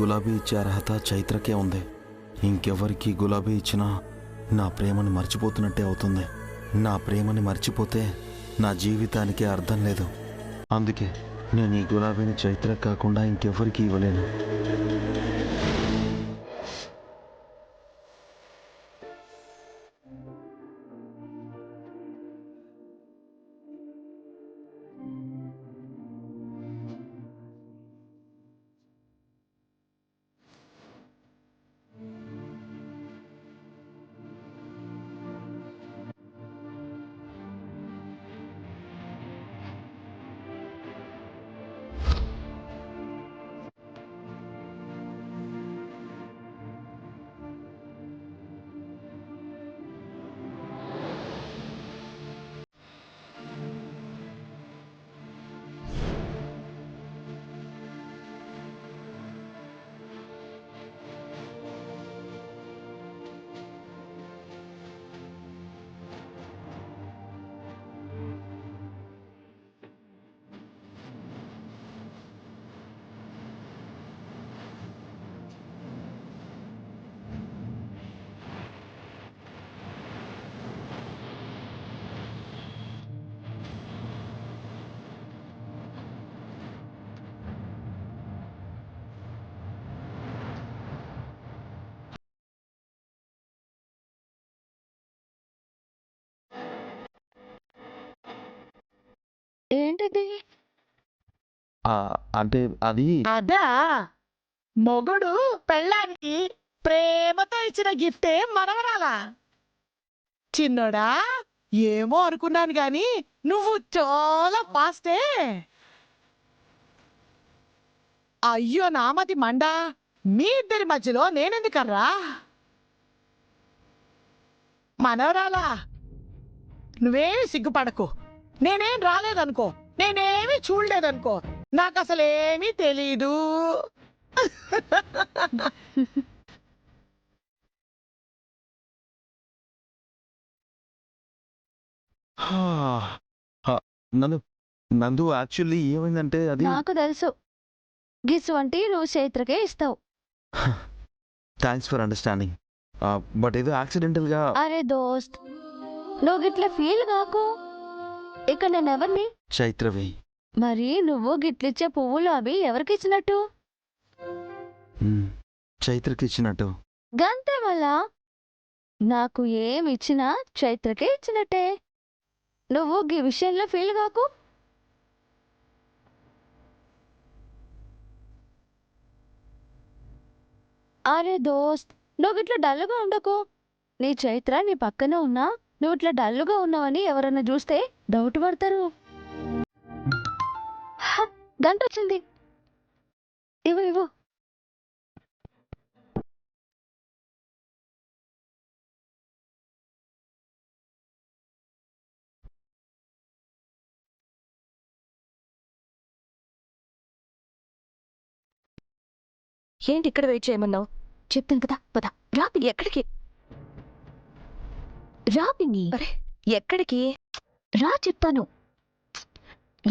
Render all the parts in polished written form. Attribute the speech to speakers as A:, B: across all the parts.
A: గులాబీ ఇచ్చే అర్హత చైత్రకే ఉంది. ఇంకెవరికి గులాబీ ఇచ్చినా నా ప్రేమని మర్చిపోతున్నట్టే అవుతుంది. నా ప్రేమని మర్చిపోతే నా జీవితానికి అర్థం లేదు. అందుకే నేను ఈ గులాబీని చైత్రకు కాకుండా ఇంకెవరికి ఇవ్వలేను.
B: ఏంటిది?
A: అంటే అది
C: అదా మొగుడు పెళ్ళానికి ప్రేమతో ఇచ్చిన గిఫ్టే మనవరాలా. చిన్నోడా, ఏమో అనుకున్నాను గాని నువ్వు చాలా ఫాస్టే. అయ్యో నామతి మండా, మీ ఇద్దరి మధ్యలో నేనెందుకర్రా? మనవరాలా, నువ్వేమి సిగ్గుపడకు. నేనేం రాలేదనుకో, నేనేమి చూడలేదనుకో, నాకు అసలేమీ తెలీదు.
A: నందు నందు యాక్చువల్లీ ఏమైందంటే అది
B: నాకు తెలుసు, గిసువంటి నువ్వు చైత్రకే ఇస్తావు.
A: Thanks for understanding. బట్ ఏదో యాక్సిడెంటల్గా.
B: అరే దోస్త్, నువ్వు గిట్ల ఫీల్ కాకు. ఇక నేనెవరిని?
A: చైత్రవి.
B: మరి నువ్వు గిట్లిచ్చే పువ్వులు అవి ఎవరికిచ్చినట్టు?
A: చైత్రకి ఇచ్చినట్టు.
B: గంతే మళ్ళా. నాకు ఏమి ఇచ్చినా చైత్రకే ఇచ్చినట్టే. నువ్వు ఈ విషయంలో ఫీల్ కాకు. అరే దోస్త్, నువ్వు ఇట్లా డల్లుగా ఉండకు. నీ చైత్ర నీ పక్కనే ఉన్నా నువ్వు ఇట్లా డల్లుగా ఉన్నావని ఎవరన్నా చూస్తే డౌట్ పడతారు. గంట వచ్చింది, ఇవ్వు ఇవ్వు.
D: ఏంటి ఇక్కడ వెయిట్ చేయమన్నావు?
B: చెప్తాను కదా, పద.
D: రా పిన్ని, ఎక్కడికి?
B: రా పిన్ని.
D: అరే ఎక్కడికి?
B: రా చెప్తాను.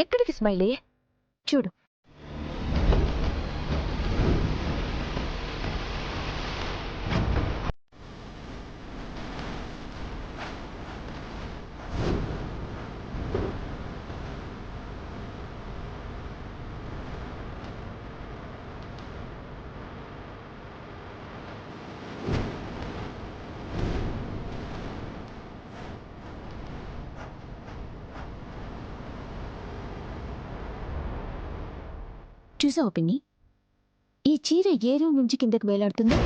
D: ఎక్కడికి స్మైలీ?
B: చూడు. చూసావు పిన్ని, ఈ చీర ఏ రూమ్ నుంచి కిందకి వేలాడుతుంది?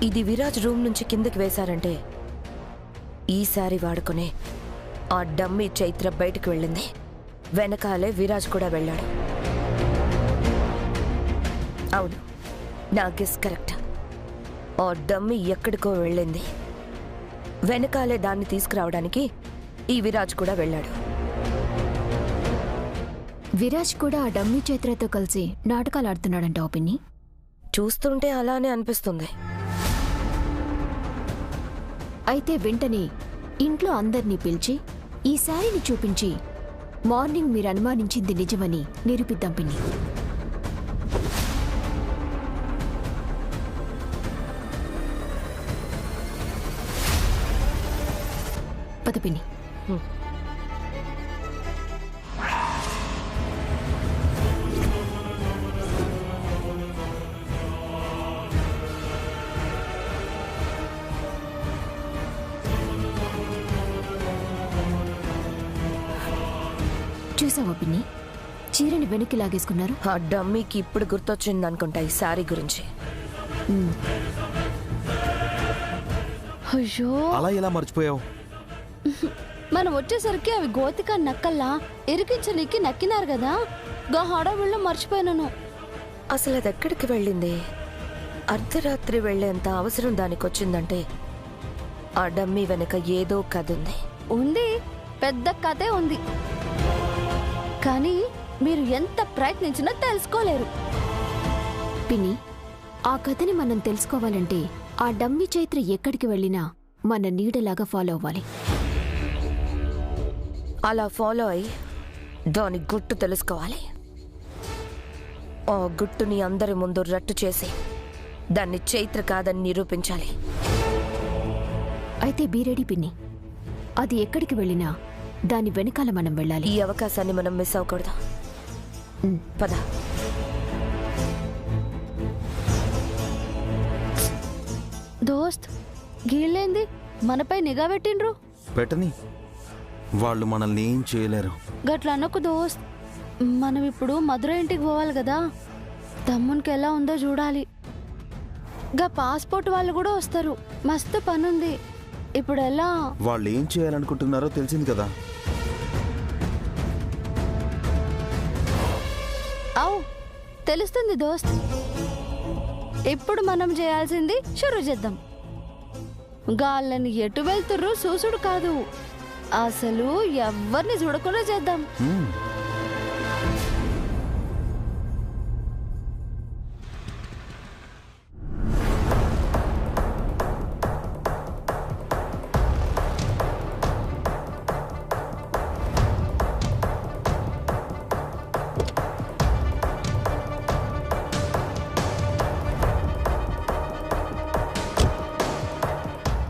D: ఇది విరాజ్ రూమ్ నుంచి కిందకి వేశారంటే ఈసారి వాడుకునే ఆ డమ్మీ చైత్ర బయటకు వెళ్ళింది. వెనకాలే విరాజ్ కూడా వెళ్ళాడు. అవును, నా గెస్ కరెక్ట్. ఆ డమ్మీ ఎక్కడికో వెళ్ళింది, వెనకాలే దాన్ని తీసుకురావడానికి ఈ విరాజ్ కూడా వెళ్ళాడు.
B: విరాజ్ కూడా ఆ డమ్మీ చైత్రతో కలిసి నాటకాలు ఆడుతున్నాడంట పిన్ని.
D: చూస్తుంటే అలానే అనిపిస్తుంది.
B: అయితే వెంటనే ఇంట్లో అందర్నీ పిలిచి
E: ఈ శారీని చూపించి మార్నింగ్ మీరు అనుమానించింది నిజమని నిరూపిద్దాం పిన్ని. పద పిన్ని. చూసావా పిన్ని, చీరని వెనక్కి లాగేసుకున్నారు.
D: ఆ డమ్మీకి ఇప్పుడు గుర్తొచ్చింది అనుకుంటా ఈ శారీ గురించి.
B: అయ్యో,
A: అలా ఎలా మర్చిపోయావు?
B: మనం వచ్చేసరికి అవి గోతిక నక్కల్లా ఇరికించనీకి నక్కినారు కదా, గా హడావిడిలో మర్చిపోయినాను.
D: అసలు అది ఎక్కడికి వెళ్ళింది? అర్ధరాత్రి వెళ్ళేంత అవసరం దానికి వచ్చిందంటే ఆ డమ్మీ వెనక ఏదో కథ ఉంది.
B: ఉంది, పెద్ద కథే ఉంది. కానీ మీరు ఎంత ప్రయత్నించినా తెలుసుకోలేరు.
E: పిన్ని, ఆ కథని మనం తెలుసుకోవాలంటే ఆ డమ్మి చైత్ర ఎక్కడికి వెళ్ళినా మన నీడలాగా ఫాలో అవ్వాలి.
D: అలా ఫాలో అయి దాని గుట్టు తెలుసుకోవాలి. ఆ గుట్టుని అందరి ముందు రట్టు చేసి దాన్ని చైత్ర కాదని నిరూపించాలి.
E: అయితే బీరెడీ పిన్ని, అది ఎక్కడికి వెళ్ళినా దాని వెనకాల మనం వెళ్ళాలి.
D: ఈ అవకాశాన్ని మనం మిస్ అవ్వకూడదు. పద.
B: దోస్త్, గీళ్ళేంది మనపై నిఘా పెట్టిండ్రు?
A: పెట్టని, వాళ్ళు మనల్ని ఏం చేయలేరు.
B: గట్ల అనకు దోస్త్, మనం ఇప్పుడు మధుర ఇంటికి పోవాలి కదా, తమ్మునికి ఎలా ఉందో చూడాలి. గా పాస్పోర్ట్ వాళ్ళు కూడా వస్తారు, మస్తు పనుంది. ఇప్పుడు ఎలా?
A: వాళ్ళు ఏం చేయాలనుకుంటున్నారో తెలిసింది కదా.
B: అవు, తెలుస్తుంది దోస్త్. ఇప్పుడు మనం చేయాల్సింది షురూ చేద్దాం. గాళ్ళని ఎటు వెళ్తుర్రు చూసుడు కాదు, అసలు ఎవరిని చూడకుండా చేద్దాం.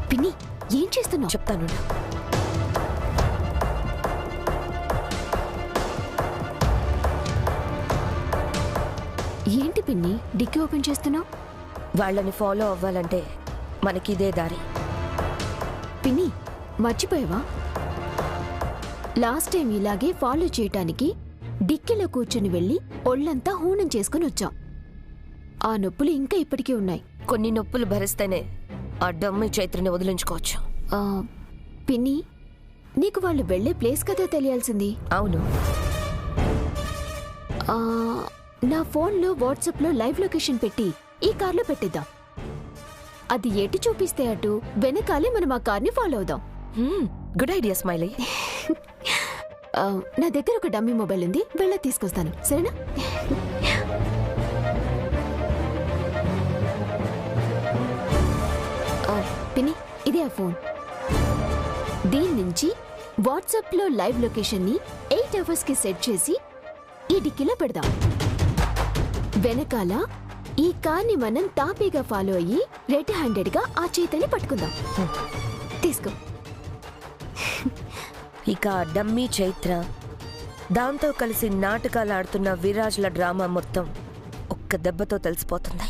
E: పిన్ని, ఏం చేస్తున్నావు?
D: చెప్తాను.
E: ఏంటి పిన్ని డిక్కీ ఓపెన్ చేస్తున్నావు?
D: వాళ్ళని ఫాలో అవ్వాలంటే మనకిదే దారి.
E: పిన్ని, మర్చిపోయావా? లాస్ట్ టైం ఇలాగే ఫాలో చేయటానికి డిక్కీలో కూర్చుని వెళ్ళి ఒళ్ళంతా హూనం చేసుకుని వచ్చాం. ఆ నొప్పులు ఇంకా ఇప్పటికీ ఉన్నాయి.
D: కొన్ని నొప్పులు భరిస్తేనే ఆ డమ్మి చైత్రని వదిలించుకోవచ్చు.
E: ఆ, పిన్ని, నీకు వాళ్ళు వెళ్ళే ప్లేస్ కదా తెలియాల్సింది.
D: అవును.
E: ఆ, నా ఫోన్లో వాట్సాప్లో లైవ్ లొకేషన్ పెట్టి ఈ కార్లో పెట్టిద్దాం. అది ఎటు చూపిస్తే అటు వెనకాలే మనం ఆ కార్ని ఫాలో అవుదాం.
D: Good idea smiley.
E: నా దగ్గర ఒక డమ్మీ మొబైల్ ఉంది, వెళ్ళ తీసుకొస్తాను, సరేనా? పిన్ని, ఇదే ఆ ఫోన్. దీని నుంచి వాట్సాప్లో లైవ్ లొకేషన్ని 8 అవర్స్కి సెట్ చేసి ఈ డిక్కీలో పెడదాం. వెనకాల ఈ కార్ని మనం తాపీగా ఫాలో అయ్యి రెడ్ హ్యాండెడ్గా ఆ చేతిని పట్టుకుందాం. తీసుకో.
D: ఇక ఆ డమ్మీ చైత్ర, దాంతో కలిసి నాటకాలు ఆడుతున్న విరాజ్ల డ్రామా మొత్తం ఒక్క దెబ్బతో తెలిసిపోతుంది.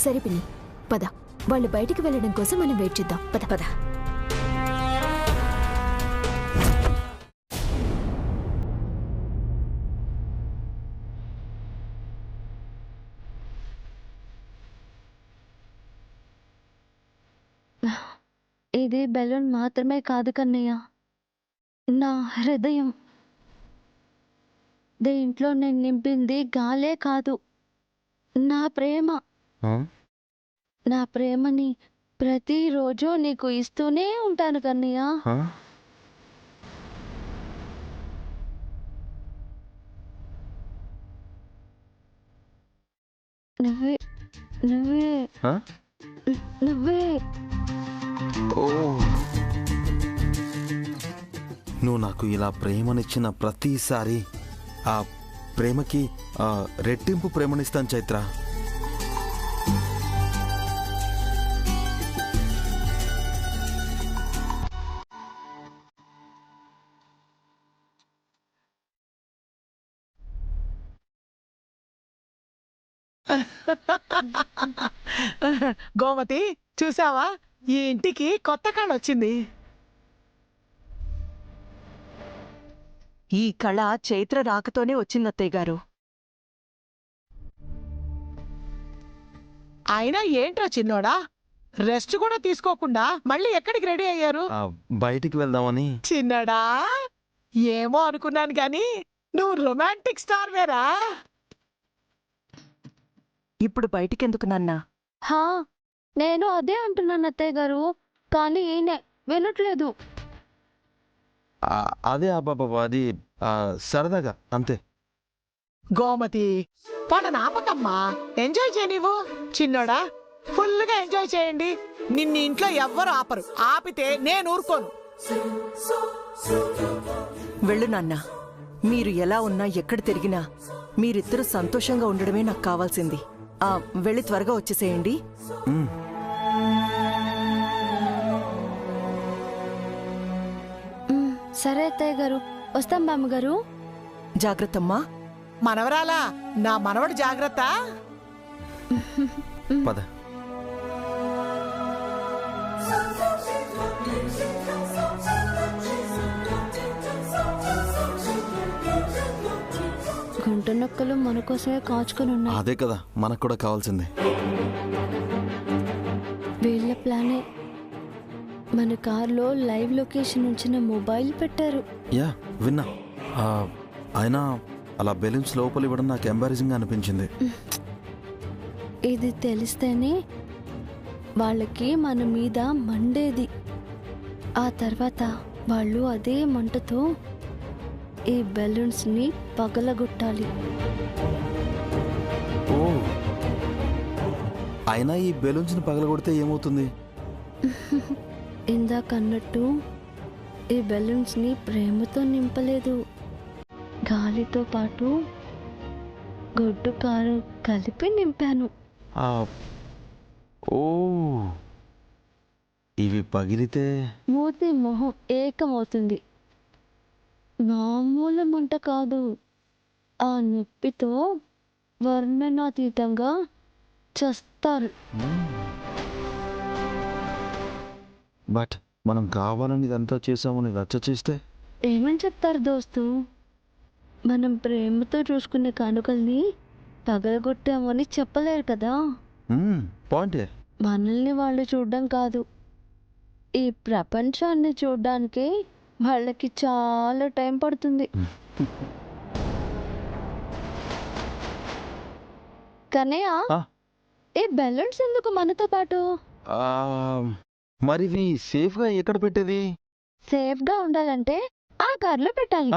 E: సరే పిన్ని, పద. వాళ్ళు బయటికి వెళ్ళడం కోసం మనం వెయిట్ చేద్దాం. పద
D: పద.
B: ఇది బెలూన్ మాత్రమే కాదు కన్నయ్య, నా హృదయం. దీంట్లో నేను నింపింది గాలే కాదు, నా ప్రేమ. నా ప్రేమని ప్రతిరోజు నీకు ఇస్తూనే ఉంటాను కన్నయ్య. నువ్వే నువ్వే
A: ఆ?
B: నువ్వే
A: ఓ నువ్వు నాకు ఇలా ప్రేమనిచ్చిన ప్రతిసారి ఆ ప్రేమకి రెట్టింపు ప్రేమనిస్తాను చైత్ర.
C: గోమతి, చూసావా, ఈ ఇంటికి కొత్త కళ వచ్చింది.
F: ఈ కళ చైత్ర రాకతోనే వచ్చిందత్తయ్య గారు.
C: అయినా ఏంట్రా చిన్నోడా, రెస్ట్ కూడా తీసుకోకుండా మళ్ళీ ఎక్కడికి రెడీ అయ్యారు?
A: బయటికి వెళ్దామని.
C: చిన్నడా, ఏమో అనుకున్నాను గాని నువ్వు రొమాంటిక్ స్టార్ వేరా.
F: ఇప్పుడు బయటికెందుకు నాన్నా?
B: హా నేను అదే అంటున్నాను అత్తయ్య గారు, కానీ ఈయనే వినట్లేదు.
A: అదే అబ్బాబా, అది సరదాగా అంతే.
C: గోమతి, పడ నాపకమ్మా, ఎంజాయ్ చేయ నీవు. చిన్నోడా, ఫుల్గా ఎంజాయ్ చేయండి. నిన్ను ఇంట్లో ఎవ్వరు ఆపరు, ఆపితే నేను ఊరుకోను.
F: వెళ్ళు నాన్నా. మీరు ఎలా ఉన్నా ఎక్కడ తిరిగినా మీరిద్దరూ సంతోషంగా ఉండడమే నాకు కావాల్సింది. వెళ్ళి త్వరగా వచ్చేసేయండి.
A: ఉమ్.
B: సరే అత్తయ్య గారు, వస్తాం బామ్మగారు.
F: జాగ్రత్తమ్మా.
C: మనవరాలా, నా మనవడు జాగ్రత్త.
A: పద.
B: గుంట నొక్కలు మన కోసమే కాచుకొని ఉన్నాయి.
A: అదే కదా మనకు కూడా కావాల్సింది.
B: వీళ్ళ ప్లానే. మన కార్లో లైవ్ లొకేషన్ ఉంచిన మొబైల్ పెట్టారు.
A: యా విన్నా. అయినా అలా బెలూన్స్ లోపల ఇవ్వడం నాకు ఎంబారసింగ్ అనిపించింది.
B: ఇది తెలిస్తేనే వాళ్ళకి మన మీద మండేది. ఆ తర్వాత వాళ్ళు అదే మంటతో ఈ బెలూన్స్ని పగలగొట్టాలి.
A: ఓ అయినా ఈ బెలూన్స్ని పగలగొడితే ఏమవుతుంది?
B: ఇందాకన్నట్టు ఈ బెలూన్స్ని ప్రేమతో నింపలేదు, గాలితో పాటు గొడ్డు కారు కలిపి నింపాను.
A: ఓ ఇవి పగిలితే
B: మూతి మొహం ఏకమవుతుంది. మామూలు మంట కాదు, ఆ నొప్పితో వర్ణనాతీతంగా చస్తారు.
A: బట్ మనం కావాలని ఇదంతా చేసామని రచ్చ చేస్తే
B: ఏమని చెప్తారు దోస్తు? మనం ప్రేమతో చూసుకునే కానుకల్ని పగలగొట్టామని చెప్పలేరు కదా.
A: పాయింటే.
B: మనల్ని వాళ్ళు చూడడం కాదు, ఈ ప్రపంచాన్ని చూడడానికి వాళ్ళకి చాలా టైం పడుతుంది. కన్నయ్య, ఈ బెలూన్స్ ఎందుకు మనతో పాటు?
A: మరి ఇవి సేఫ్గా ఎక్కడ పెట్టేది?
B: సేఫ్గా ఉండాలంటే ఆ కార్లో పెట్టాలి.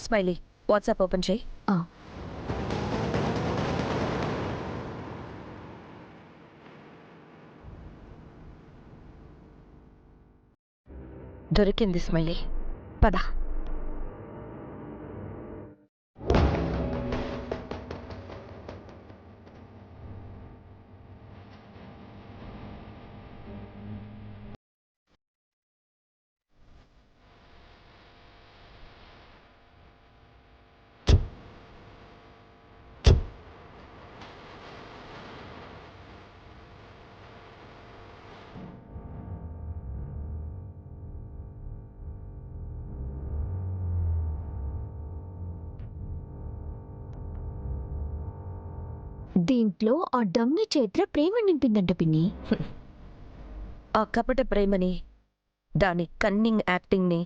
D: స్మైలీ, వాట్సాప్ ఓపెన్ చేయి. దొరికింది స్మైలీ, పద.
E: దీంట్లో ఆ డమ్మి చైత్ర ప్రేమ నింపిందంట పిన్ని.
D: ఆ కపట ప్రేమని, దాని కన్నింగ్ యాక్టింగ్ని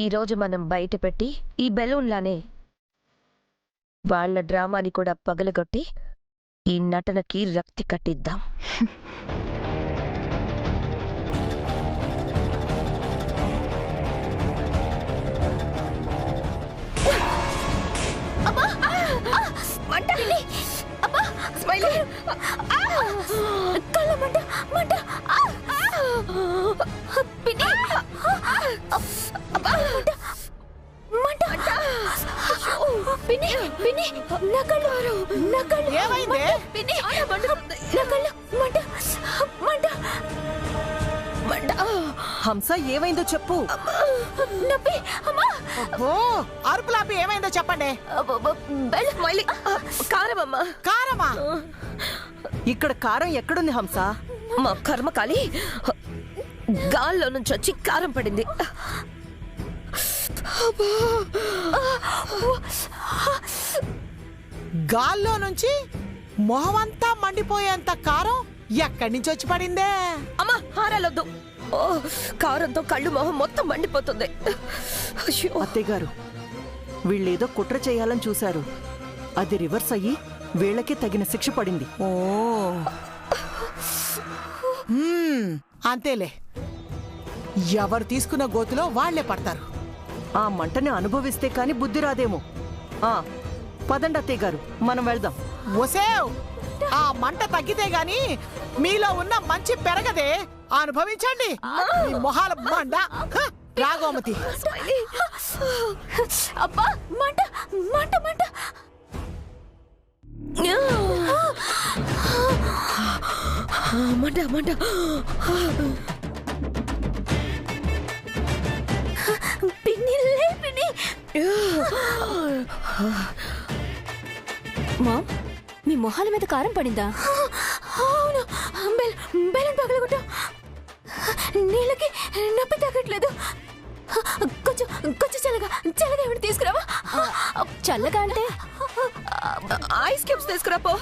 D: ఈరోజు మనం బయట పెట్టి ఈ బెలూన్లానే వాళ్ళ డ్రామాని కూడా పగలగొట్టి ఈ నటనకి రక్తి కట్టిద్దాం.
C: ఏమైంది?
F: హంస ఏమైందో చెప్పు.
C: అబ్బో, అరుపులాపి ఏమైందో చెప్పండి.
D: కారమమ్మా,
C: కారమా?
F: ఇక్కడ కారం ఎక్కడుంది హంస?
D: మా కర్మకాలి గాల్లో నుంచి వచ్చి కారం పడింది.
C: గాల్లో నుంచి మొహమంతా మండిపోయేంత కారం ఎక్కడి నుంచి వచ్చి పడిందే?
D: అమ్మా హారాలొద్దు. ఓ, కారంతో కళ్ళు మొహం మొత్తం మండిపోతుంది. అయ్యో.
F: అత్తయ్య గారు, వీళ్ళేదో కుట్ర చేయాలని చూశారు. అది రివర్స్ అయ్యి వీళ్ళకే తగిన శిక్ష పడింది.
C: ఓ, అంతేలే. ఎవరు తీసుకున్న గోతులో వాళ్లే పడతారు.
F: ఆ మంటని అనుభవిస్తే కాని బుద్ధి రాదేమో. ఆ పదండి అత్తయ్య గారు, మనం వెళ్దాం.
C: ఒసేవ్, ఆ మంట తగ్గితే గాని మీలో ఉన్న మంచి పెరగదే. అనుభవించండి ఈ మొహాల మండ. రాగోమతి,
E: అబ్బా మంట మంట మంట.
D: మంట మంట.
E: పిన్ని లే పిన్ని. మామ్, మీ మొహాల మీద కారం పడిందా? అవును, బెలూన్ పగలగొట్టు. నీళ్ళకి నొప్పి తగ్గట్లేదు. కొంచెం కొంచెం చల్లగా చల్లగా ఏమిటి తీసుకురావా? చల్లగా అంటే
D: ఐస్ క్యూబ్స్ తీసుకురాపో.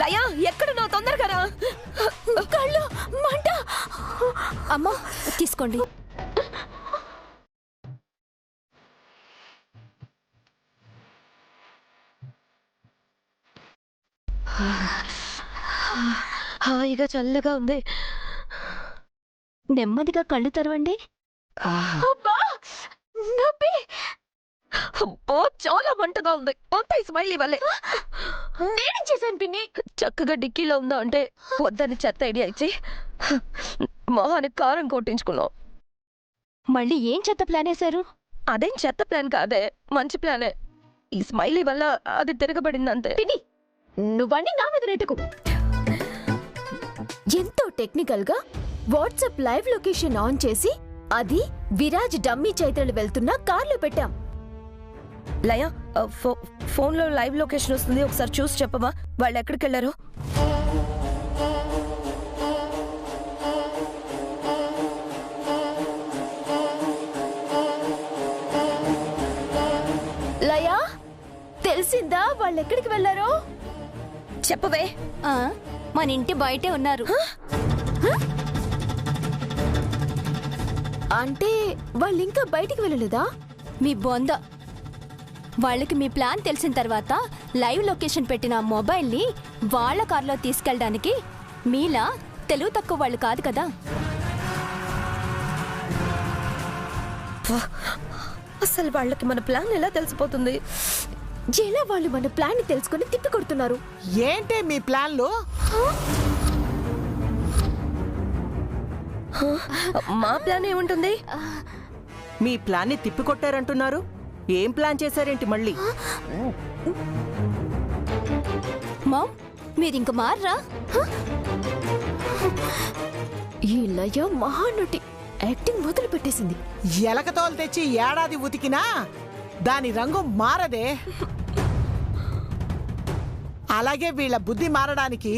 D: లయా, ఎక్కడున్నావు? తొందరగా రా.
E: కళ్ళు మంట. అమ్మా తీసుకోండి.
D: హాయిగా చల్లగా ఉంది.
E: నెమ్మదిగా కళ్ళు తెరవండి.
D: అబ్బో, చాలా మంటగా ఉంది. స్మైలీ వల్లే.
E: నేనేం చేశాను పిన్ని?
D: చక్కగా డిక్కీలో ఉందా అంటే వద్దని చెత్త ఐడియా ఇచ్చి మొహానికి కారం కొట్టించుకున్నావు.
E: మళ్ళీ ఏం చెత్త ప్లాన్ వేశారు?
D: అదేం చెత్త ప్లాన్ కాదే, మంచి ప్లానే. ఈ స్మైలీ వల్ల అది తిరగబడిందంతే.
E: పిన్ని, నువ్వన్నీ నా మీద నెట్టుకు. ఎంతో టెక్నికల్ గా వాట్సాప్ లైవ్ లొకేషన్ ఆన్ చేసి అది విరాజ్ డమ్మీ చైత్రలు వెళ్తున్న కార్లో పెట్టాం.
D: లయ, ఫోన్లో లైవ్ లొకేషన్ వస్తుంది, ఒకసారి చూసి చెప్పవా వాళ్ళు ఎక్కడికి వెళ్ళారు?
E: లయా, తెలిసిందా వాళ్ళు ఎక్కడికి వెళ్ళారో?
D: చెప్పవే.
E: మన ఇంటి బయటే ఉన్నారు. అంటే వాళ్ళు ఇంకా బయటికి వెళ్ళలేదా?
B: మీ బొంద. వాళ్ళకి మీ ప్లాన్ తెలిసిన తర్వాత లైవ్ లొకేషన్ పెట్టిన మొబైల్ని వాళ్ళ కార్లో తీసుకెళ్ళడానికి మీలా తెలుగు తక్కువ వాళ్ళు కాదు కదా.
D: అసలు వాళ్ళకి మన ప్లాన్ ఎలా తెలిసిపోతుంది?
E: ఎలా వాళ్ళు మన ప్లాన్ ని తెలుసుకుని తిప్పి కొడుతున్నారు?
C: ఏంటి మీ ప్లాన్లు?
D: మా ప్లాన్ ఏముంటుంది?
F: మీ ప్లాన్ ని తిప్పికొట్టారంటున్నారు. ఏం ప్లాన్ చేశారేంటి మళ్ళీ?
B: మామ్, మీరింక మారరా?
E: ఈ లయ మహానటి యాక్టింగ్ మొదలు పెట్టేసింది.
C: ఎలకతోలు తెచ్చి ఏడాది ఉతికినా దాని రంగు మారదే. అలాగే వీళ్ళ బుద్ధి మారడానికి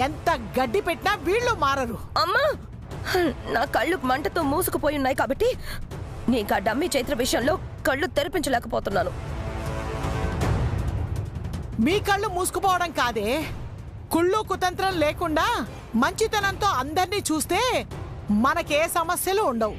C: ఎంత గడ్డి పెట్టినా వీళ్ళు మారరు.
D: అమ్మా, నా కళ్ళు మంటతో మూసుకుపోయి ఉన్నాయి కాబట్టి నీకు ఆ డమ్మీ చైత్ర విషయంలో కళ్ళు తెరిపించలేకపోతున్నాను.
C: మీ కళ్ళు మూసుకుపోవడం కాదే, కుళ్ళు కుతంత్రం లేకుండా మంచితనంతో అందర్నీ చూస్తే మనకే సమస్యలు ఉండవు.